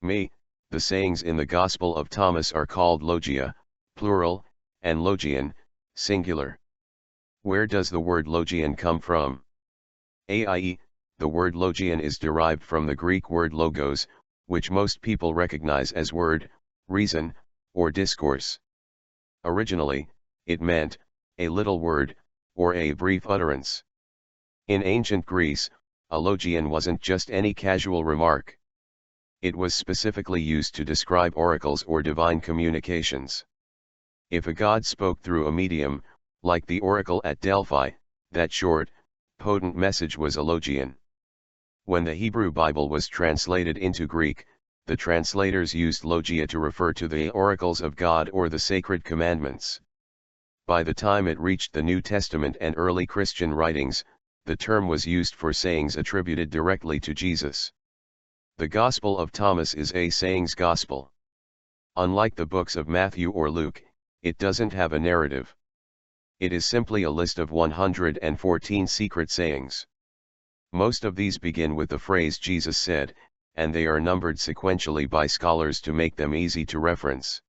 Me, the sayings in the Gospel of Thomas are called Logia, plural, and Logian, singular. Where does the word Logian come from? The word Logian is derived from the Greek word logos, which most people recognize as word, reason, or discourse. Originally, it meant a little word, or a brief utterance. In ancient Greece, a logian wasn't just any casual remark. It was specifically used to describe oracles or divine communications. If a god spoke through a medium, like the oracle at Delphi, that short, potent message was a logian. When the Hebrew Bible was translated into Greek, the translators used logia to refer to the oracles of God or the sacred commandments. By the time it reached the New Testament and early Christian writings, the term was used for sayings attributed directly to Jesus. The Gospel of Thomas is a sayings gospel. Unlike the books of Matthew or Luke, it doesn't have a narrative. It is simply a list of 114 secret sayings. Most of these begin with the phrase Jesus said, and they are numbered sequentially by scholars to make them easy to reference.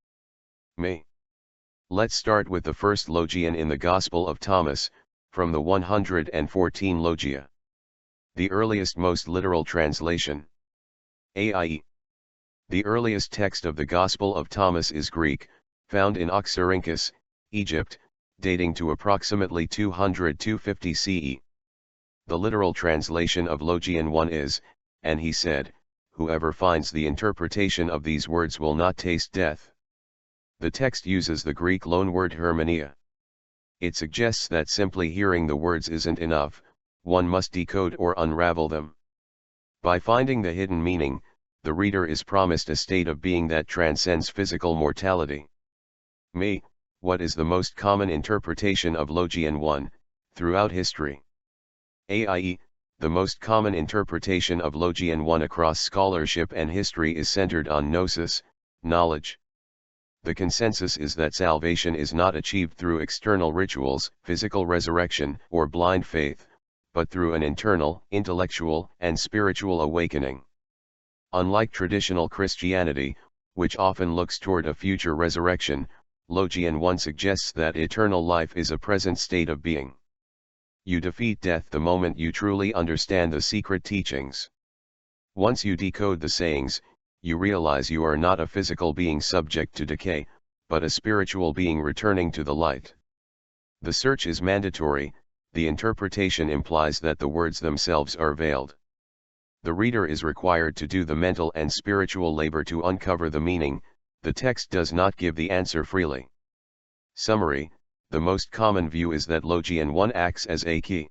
Let's start with the first logian in the Gospel of Thomas, from the 114 Logia. The earliest most literal translation. The earliest text of the Gospel of Thomas is Greek, found in Oxyrhynchus, Egypt, dating to approximately 200–250 CE. The literal translation of Logian 1 is, "And he said, whoever finds the interpretation of these words will not taste death." The text uses the Greek loanword hermeneia. It suggests that simply hearing the words isn't enough, one must decode or unravel them. By finding the hidden meaning, the reader is promised a state of being that transcends physical mortality. What is the most common interpretation of Logian 1, throughout history? The most common interpretation of Logian 1 across scholarship and history is centered on gnosis, knowledge. The consensus is that salvation is not achieved through external rituals, physical resurrection, or blind faith, but through an internal, intellectual, and spiritual awakening. Unlike traditional Christianity, which often looks toward a future resurrection, Logian 1 suggests that eternal life is a present state of being. You defeat death the moment you truly understand the secret teachings. Once you decode the sayings, you realize you are not a physical being subject to decay, but a spiritual being returning to the light. The search is mandatory, the interpretation implies that the words themselves are veiled. The reader is required to do the mental and spiritual labor to uncover the meaning. The text does not give the answer freely. Summary: the most common view is that Logian 1 acts as a key.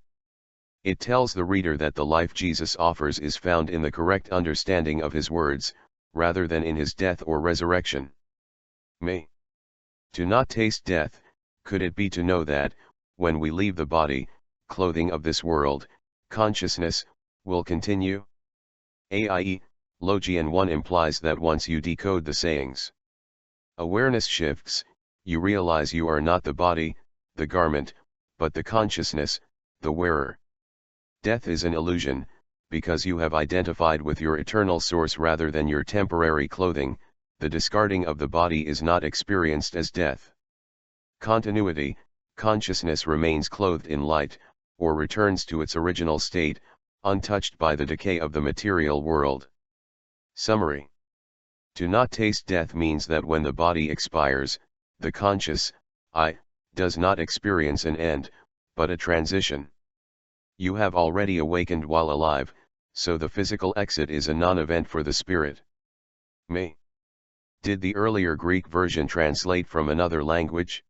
It tells the reader that the life Jesus offers is found in the correct understanding of his words, rather than in his death or resurrection. To not taste death, could it be to know that, when we leave the body, clothing of this world, consciousness, will continue? Logian 1 implies that once you decode the sayings, awareness shifts, you realize you are not the body, the garment, but the consciousness, the wearer. Death is an illusion, because you have identified with your eternal source rather than your temporary clothing. The discarding of the body is not experienced as death. Continuity: consciousness remains clothed in light, or returns to its original state, untouched by the decay of the material world. Summary: to not taste death means that when the body expires, the conscious I does not experience an end, but a transition. You have already awakened while alive, so the physical exit is a non-event for the spirit. Did the earlier Greek version translate from another language?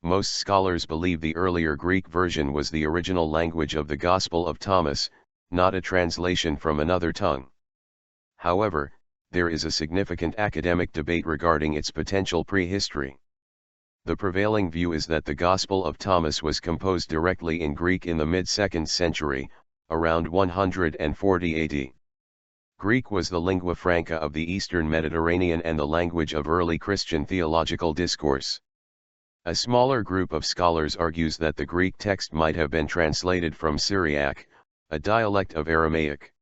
Most scholars believe the earlier Greek version was the original language of the Gospel of Thomas, not a translation from another tongue. However, there is a significant academic debate regarding its potential prehistory. The prevailing view is that the Gospel of Thomas was composed directly in Greek in the mid-2nd century, around 140 AD. Greek was the lingua franca of the Eastern Mediterranean and the language of early Christian theological discourse. A smaller group of scholars argues that the Greek text might have been translated from Syriac, a dialect of Aramaic.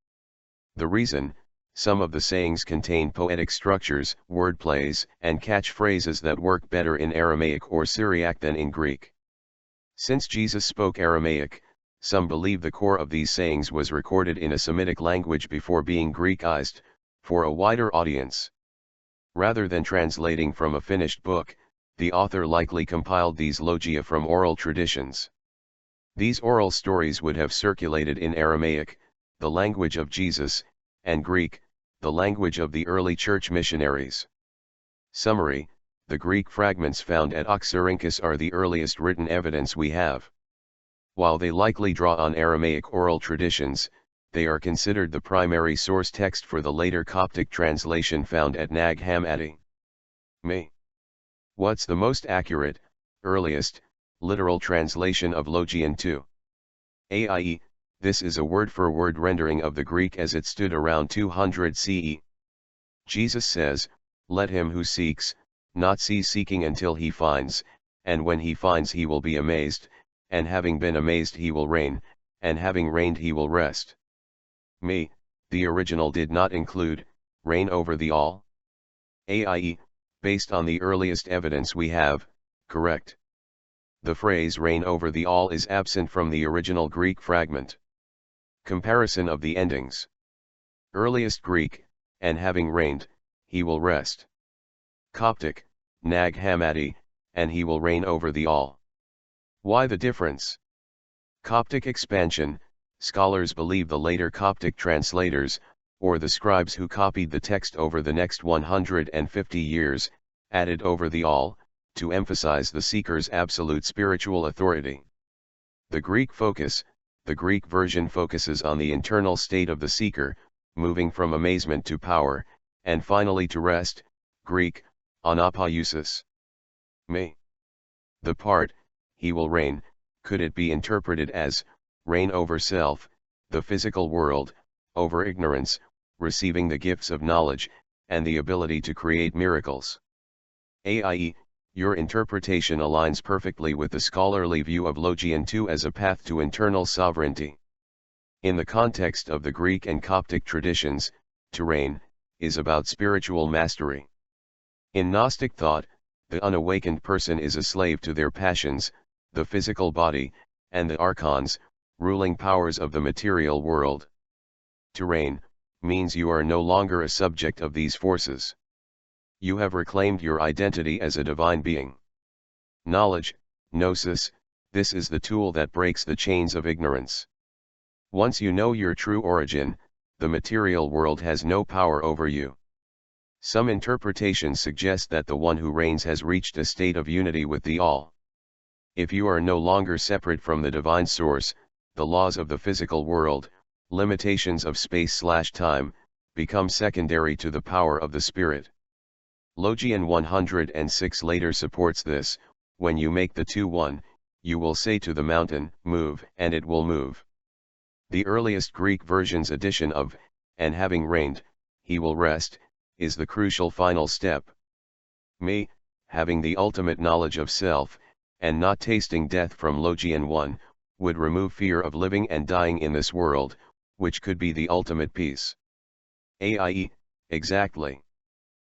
The reason, Some of the sayings contain poetic structures, wordplays, and catchphrases that work better in Aramaic or Syriac than in Greek. Since Jesus spoke Aramaic, some believe the core of these sayings was recorded in a Semitic language before being Greekized, for a wider audience. Rather than translating from a finished book, the author likely compiled these logia from oral traditions. These oral stories would have circulated in Aramaic, the language of Jesus, and Greek, the language of the early church missionaries. Summary: the Greek fragments found at Oxyrhynchus are the earliest written evidence we have. While they likely draw on Aramaic oral traditions, they are considered the primary source text for the later Coptic translation found at Nag Hammadi. What's the most accurate, earliest, literal translation of Logian 2? AIE, this is a word-for-word rendering of the Greek as it stood around 200 CE. Jesus says, "Let him who seeks, not cease seeking until he finds, and when he finds he will be amazed, and having been amazed he will reign, and having reigned he will rest." The original did not include, reign over the all. AIE, based on the earliest evidence we have, correct. The phrase reign over the all is absent from the original Greek fragment. Comparison of the endings. Earliest Greek, and having reigned, he will rest. Coptic, Nag Hammadi, and he will reign over the all. Why the difference? Coptic expansion. Scholars believe the later Coptic translators, or the scribes who copied the text over the next 150 years, added over the all, to emphasize the seeker's absolute spiritual authority. The Greek focus. The Greek version focuses on the internal state of the seeker, moving from amazement to power, and finally to rest. Greek, anapousis. The part, he will reign, could it be interpreted as, reign over self, the physical world, over ignorance, receiving the gifts of knowledge, and the ability to create miracles? AIE, your interpretation aligns perfectly with the scholarly view of Logian 2 as a path to internal sovereignty. In the context of the Greek and Coptic traditions, to reign, is about spiritual mastery. In Gnostic thought, the unawakened person is a slave to their passions, the physical body, and the archons, ruling powers of the material world. To reign, means you are no longer a subject of these forces. You have reclaimed your identity as a divine being. Knowledge, gnosis, this is the tool that breaks the chains of ignorance. Once you know your true origin, the material world has no power over you. Some interpretations suggest that the one who reigns has reached a state of unity with the all. If you are no longer separate from the divine source, the laws of the physical world, limitations of space/time, become secondary to the power of the spirit. Logian 106 later supports this: when you make the two one, you will say to the mountain, move, and it will move. The earliest Greek version's addition of, and having reigned, he will rest, is the crucial final step. Having the ultimate knowledge of self, and not tasting death from Logian 1, would remove fear of living and dying in this world, which could be the ultimate peace. AIE, exactly.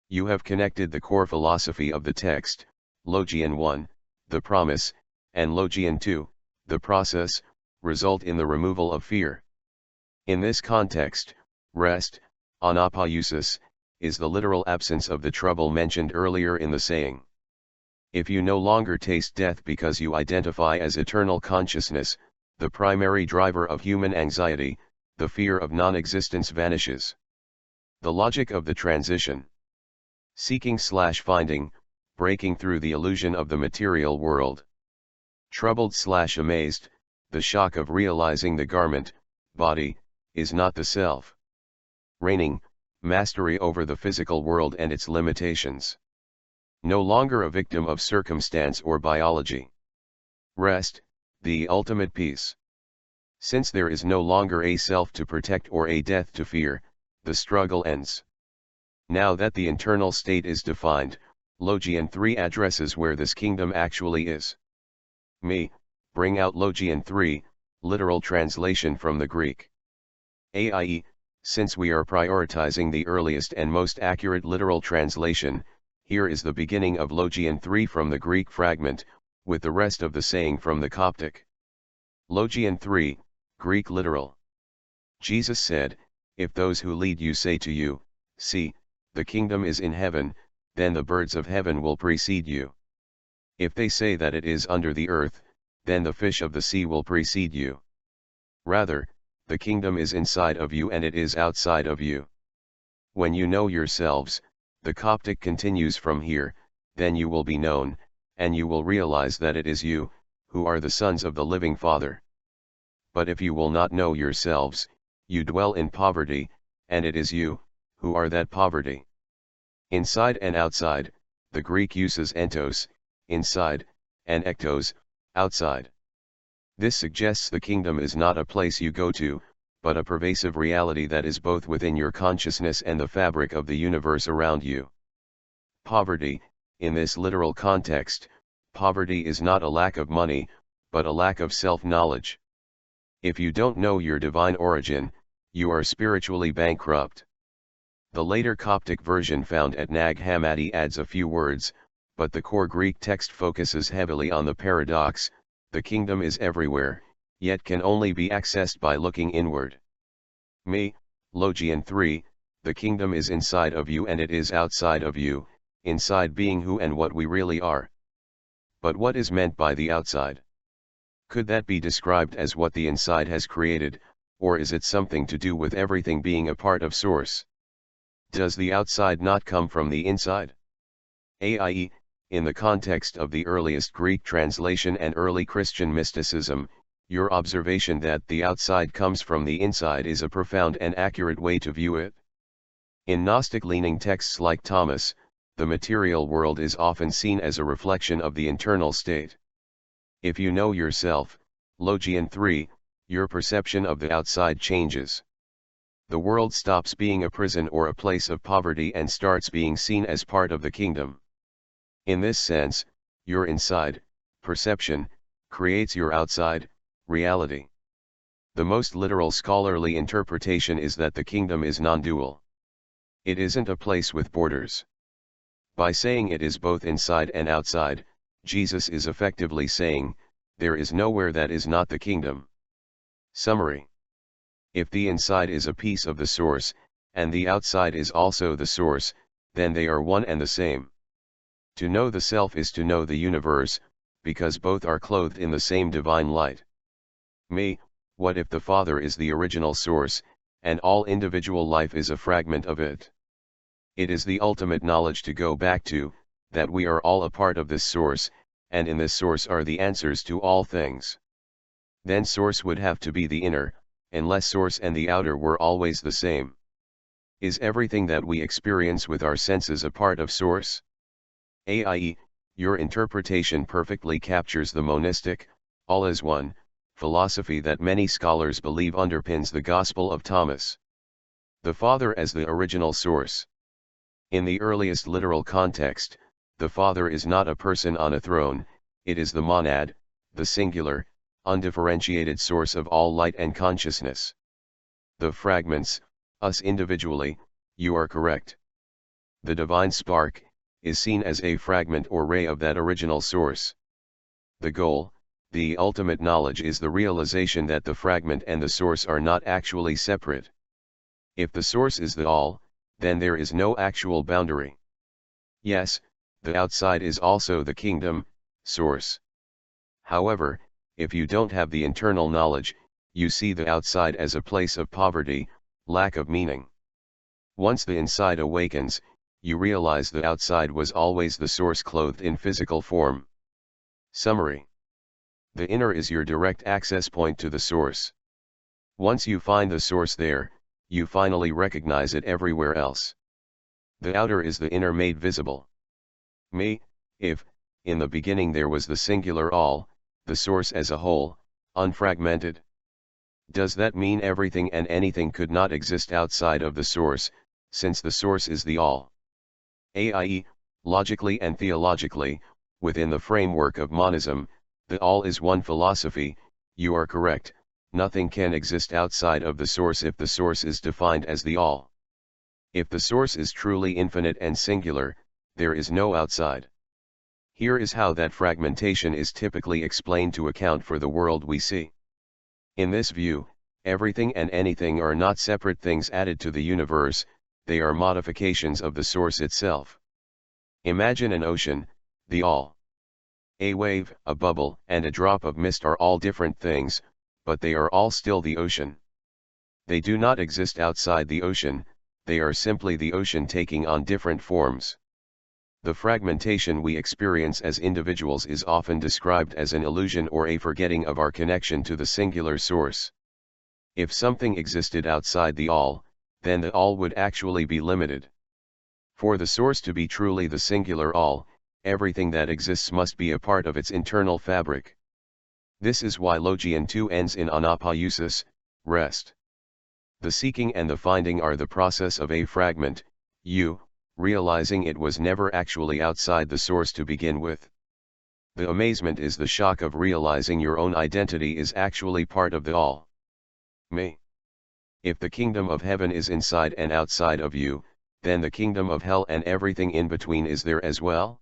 You have connected the core philosophy of the text, Logian 1, the promise, and Logian 2, the process, result in the removal of fear. In this context, rest, anapousis, is the literal absence of the trouble mentioned earlier in the saying. If you no longer taste death because you identify as eternal consciousness, the primary driver of human anxiety, the fear of non-existence vanishes. The logic of the transition. Seeking/finding, breaking through the illusion of the material world. Troubled/amazed, the shock of realizing the garment, body, is not the self. Reigning, mastery over the physical world and its limitations. No longer a victim of circumstance or biology. Rest, the ultimate peace. Since there is no longer a self to protect or a death to fear, the struggle ends. Now that the internal state is defined, Logian 3 addresses where this kingdom actually is. Bring out Logian 3, literal translation from the Greek. AIE, Since we are prioritizing the earliest and most accurate literal translation, here is the beginning of Logian 3 from the Greek fragment, with the rest of the saying from the Coptic. Logian 3, Greek literal. Jesus said, "If those who lead you say to you, 'See, the kingdom is in heaven,' then the birds of heaven will precede you. If they say that it is under the earth, then the fish of the sea will precede you. Rather, the kingdom is inside of you and it is outside of you. When you know yourselves," the Coptic continues from here, "then you will be known, and you will realize that it is you, who are the sons of the living Father. But if you will not know yourselves, you dwell in poverty, and it is you, who are that poverty." Inside and outside, the Greek uses entos, inside, and ektos, outside. This suggests the kingdom is not a place you go to, but a pervasive reality that is both within your consciousness and the fabric of the universe around you. Poverty, in this literal context, poverty is not a lack of money, but a lack of self-knowledge. If you don't know your divine origin, you are spiritually bankrupt. The later Coptic version found at Nag Hammadi adds a few words, but the core Greek text focuses heavily on the paradox: the kingdom is everywhere, yet can only be accessed by looking inward. Me, Logian 3, the kingdom is inside of you and it is outside of you, inside being who and what we really are. But what is meant by the outside? Could that be described as what the inside has created, or is it something to do with everything being a part of Source? Does the outside not come from the inside? i.e., in the context of the earliest Greek translation and early Christian mysticism, your observation that the outside comes from the inside is a profound and accurate way to view it. In Gnostic-leaning texts like Thomas, the material world is often seen as a reflection of the internal state. If you know yourself, Logian 3, your perception of the outside changes. The world stops being a prison or a place of poverty and starts being seen as part of the kingdom. In this sense, your inside, perception, creates your outside, reality. The most literal scholarly interpretation is that the kingdom is non-dual. It isn't a place with borders. By saying it is both inside and outside, Jesus is effectively saying, there is nowhere that is not the kingdom. Summary: if the inside is a piece of the source, and the outside is also the source, then they are one and the same. To know the self is to know the universe, because both are clothed in the same divine light. Me, what if the Father is the original source, and all individual life is a fragment of it? It is the ultimate knowledge to go back to, that we are all a part of this source, and in this source are the answers to all things. Then source would have to be the inner, unless source and the outer were always the same. Is everything that we experience with our senses a part of source? i.e., your interpretation perfectly captures the monistic, all is one, philosophy that many scholars believe underpins the Gospel of Thomas. The Father as the original source. In the earliest literal context, the Father is not a person on a throne, it is the monad, the singular, undifferentiated source of all light and consciousness. The fragments, us individually, you are correct. The divine spark, is seen as a fragment or ray of that original source. The goal, the ultimate knowledge, is the realization that the fragment and the source are not actually separate. If the source is the all, then there is no actual boundary. Yes, the outside is also the kingdom, source. However, if you don't have the internal knowledge, you see the outside as a place of poverty, lack of meaning. Once the inside awakens, you realize the outside was always the source clothed in physical form. Summary: the inner is your direct access point to the source. Once you find the source there, you finally recognize it everywhere else. The outer is the inner made visible. Me, if, in the beginning there was the singular all, the source as a whole, unfragmented. Does that mean everything and anything could not exist outside of the source, since the source is the all? i.e., logically and theologically, within the framework of monism, the all is one philosophy, you are correct, Nothing can exist outside of the source if the source is defined as the all. If the source is truly infinite and singular, there is no outside. Here is how that fragmentation is typically explained to account for the world we see. In this view, everything and anything are not separate things added to the universe, they are modifications of the source itself. Imagine an ocean, the all. A wave, a bubble, and a drop of mist are all different things, but they are all still the ocean. They do not exist outside the ocean, they are simply the ocean taking on different forms. The fragmentation we experience as individuals is often described as an illusion or a forgetting of our connection to the singular source. If something existed outside the all, then the all would actually be limited. For the source to be truly the singular all, everything that exists must be a part of its internal fabric. This is why Logian 2 ends in anapausis, rest. The seeking and the finding are the process of a fragment, you, realizing it was never actually outside the source to begin with. The amazement is the shock of realizing your own identity is actually part of the all. Me. If the kingdom of heaven is inside and outside of you, then the kingdom of hell and everything in between is there as well?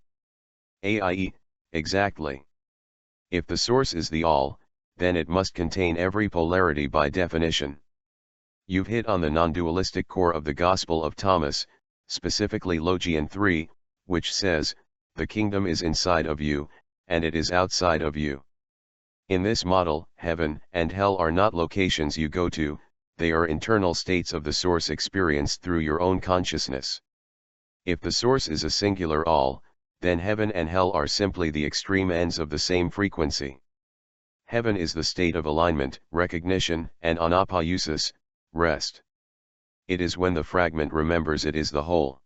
AIE, exactly. If the source is the all, then it must contain every polarity by definition. You've hit on the non-dualistic core of the Gospel of Thomas, specifically Logian 3, which says, the kingdom is inside of you, and it is outside of you. In this model, heaven and hell are not locations you go to, they are internal states of the source experienced through your own consciousness. If the source is a singular all, then heaven and hell are simply the extreme ends of the same frequency. Heaven is the state of alignment, recognition, and anapausis, rest. It is when the fragment remembers it is the whole.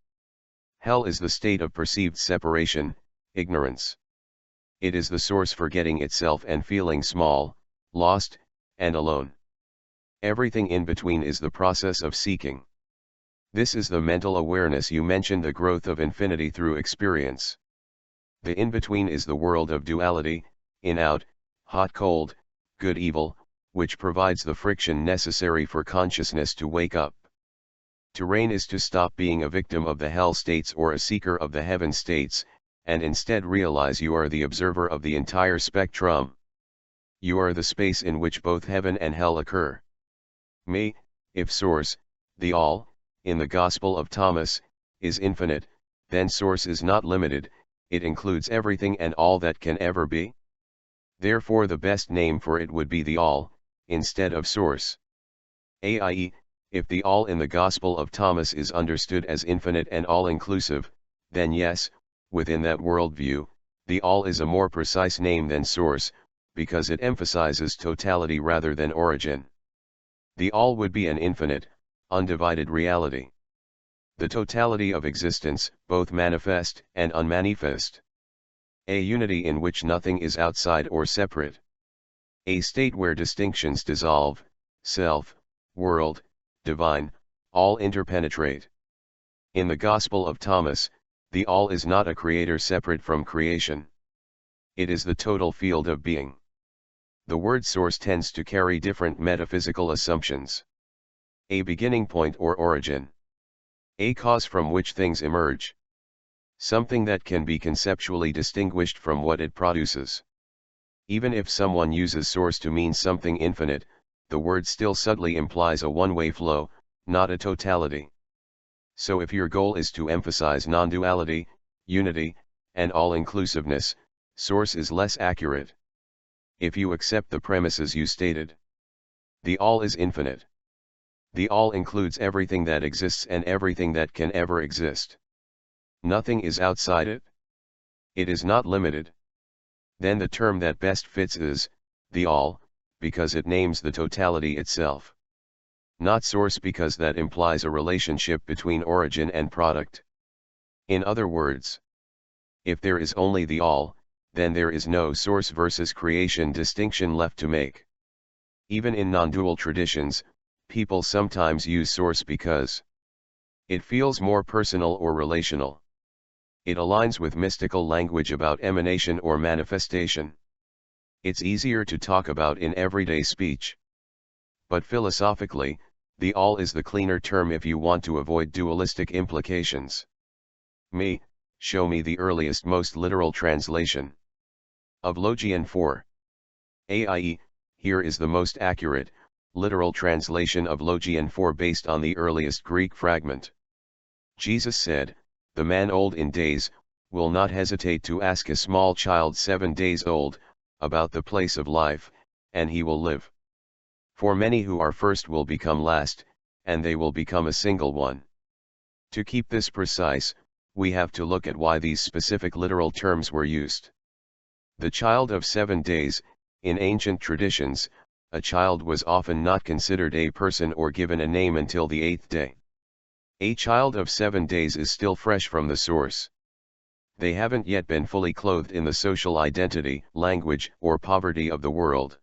Hell is the state of perceived separation, ignorance. It is the source forgetting itself and feeling small, lost, and alone. Everything in between is the process of seeking. This is the mental awareness you mentioned, the growth of infinity through experience. The in-between is the world of duality, in-out, hot-cold, good-evil, which provides the friction necessary for consciousness to wake up. To reign is to stop being a victim of the hell states or a seeker of the heaven states, and instead realize you are the observer of the entire spectrum. You are the space in which both heaven and hell occur. Me, if source, the all, in the Gospel of Thomas, is infinite, then source is not limited, it includes everything and all that can ever be. Therefore the best name for it would be the all, instead of source. AIE, if the all in the Gospel of Thomas is understood as infinite and all-inclusive, then yes, within that worldview, the all is a more precise name than source, because it emphasizes totality rather than origin. The all would be an infinite, undivided reality. The totality of existence, both manifest and unmanifest. A unity in which nothing is outside or separate. A state where distinctions dissolve, self, world, divine, all interpenetrate. In the Gospel of Thomas, the all is not a creator separate from creation. It is the total field of being. The word source tends to carry different metaphysical assumptions. A beginning point or origin. A cause from which things emerge. Something that can be conceptually distinguished from what it produces. Even if someone uses source to mean something infinite, the word still subtly implies a one-way flow, not a totality. So if your goal is to emphasize non-duality, unity, and all-inclusiveness, source is less accurate. If you accept the premises you stated. The all is infinite. The all includes everything that exists and everything that can ever exist. Nothing is outside it. It is not limited. Then the term that best fits is, the all, because it names the totality itself. Not source because that implies a relationship between origin and product. In other words, if there is only the all, then there is no source versus creation distinction left to make. Even in non-dual traditions, people sometimes use source because it feels more personal or relational. It aligns with mystical language about emanation or manifestation. It's easier to talk about in everyday speech. But philosophically, the all is the cleaner term if you want to avoid dualistic implications. Me, show me the earliest most literal translation of Logian 4. AIE, here is the most accurate, literal translation of Logian 4 based on the earliest Greek fragment. Jesus said, "The man old in days, will not hesitate to ask a small child 7 days old, about the place of life, and he will live. For many who are first will become last, and they will become a single one." To keep this precise, we have to look at why these specific literal terms were used. The child of 7 days, in ancient traditions, a child was often not considered a person or given a name until the 8th day. A child of 7 days is still fresh from the source. They haven't yet been fully clothed in the social identity, language, or poverty of the world.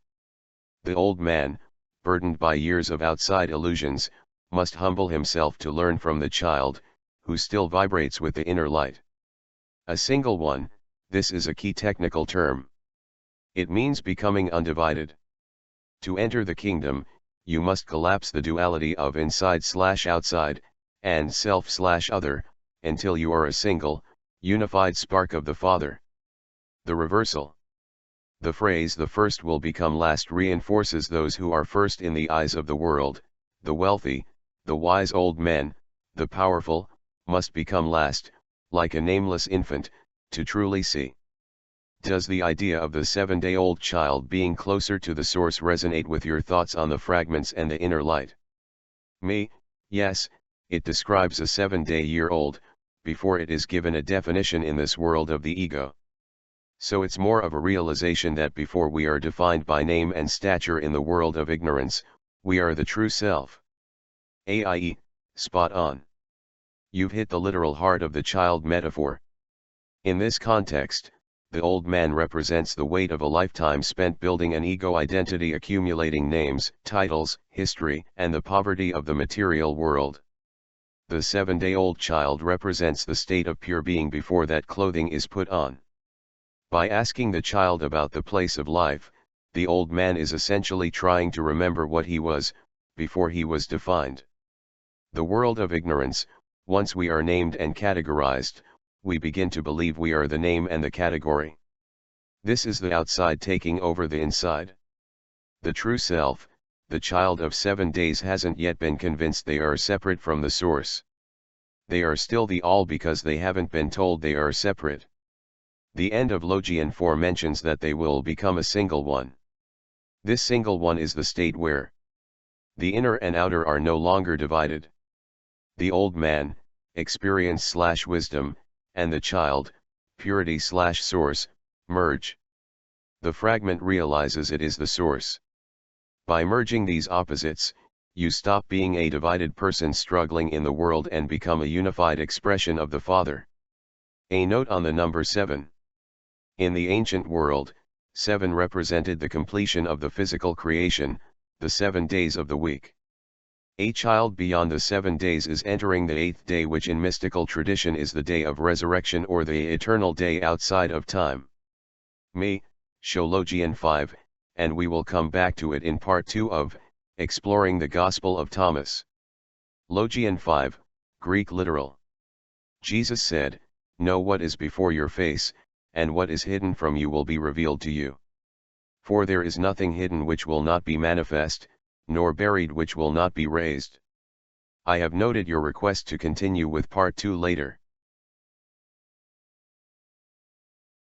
The old man, burdened by years of outside illusions, must humble himself to learn from the child, who still vibrates with the inner light. A single one, this is a key technical term. It means becoming undivided. To enter the kingdom, you must collapse the duality of inside/outside, and self/other, until you are a single, unified spark of the Father. The reversal. The phrase "the first will become last" reinforces those who are first in the eyes of the world. The wealthy, the wise old men, the powerful, must become last, like a nameless infant, to truly see. Does the idea of the 7-day-old child being closer to the source resonate with your thoughts on the fragments and the inner light? Me, yes, it describes a 7-day-year-old, before it is given a definition in this world of the ego. So it's more of a realization that before we are defined by name and stature in the world of ignorance, we are the true self. AIE, spot on. You've hit the literal heart of the child metaphor. In this context, the old man represents the weight of a lifetime spent building an ego identity, accumulating names, titles, history, and the poverty of the material world. The 7-day-old child represents the state of pure being before that clothing is put on. By asking the child about the place of life, the old man is essentially trying to remember what he was, before he was defined. The world of ignorance, once we are named and categorized, we begin to believe we are the name and the category. This is the outside taking over the inside. The true self, the child of 7 days, hasn't yet been convinced they are separate from the source. They are still the all because they haven't been told they are separate. The end of Logian 4 mentions that they will become a single one. This single one is the state where the inner and outer are no longer divided. The old man, experience/wisdom, and the child, purity/source, merge. The fragment realizes it is the source. By merging these opposites, you stop being a divided person struggling in the world and become a unified expression of the Father. A note on the number 7. In the ancient world, 7 represented the completion of the physical creation, the 7 days of the week. A child beyond the 7 days is entering the 8th day, which in mystical tradition is the day of resurrection or the eternal day outside of time. Me, show Logian 5, and we will come back to it in part 2 of Exploring the Gospel of Thomas. Logian 5, Greek literal. Jesus said, "Know what is before your face, and what is hidden from you will be revealed to you. For there is nothing hidden which will not be manifest, nor buried which will not be raised." I have noted your request to continue with part 2 later.